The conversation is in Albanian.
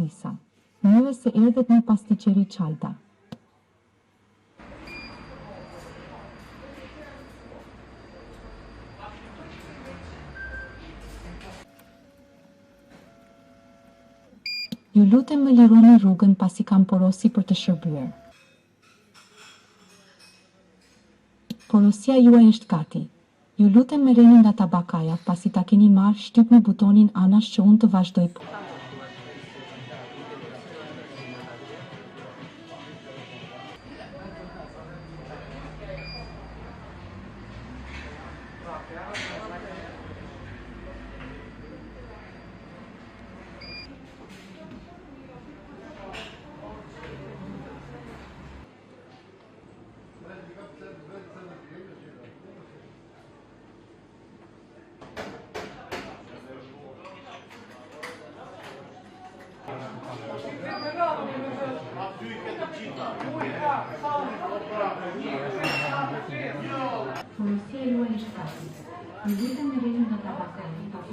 Larisa, njëre se erdhet një pastiqeri qalta. Ju lutem më lironi rrugën pasi kam porosi për të shërbyer. Porosia juaj është gati. Ju lutem merreni nga tabakaja pasi ta keni marrë, shtypni butonin anash që unë të vazhdoj. Porosia juaj është gati. Ju lutem merreni nga tabakaja.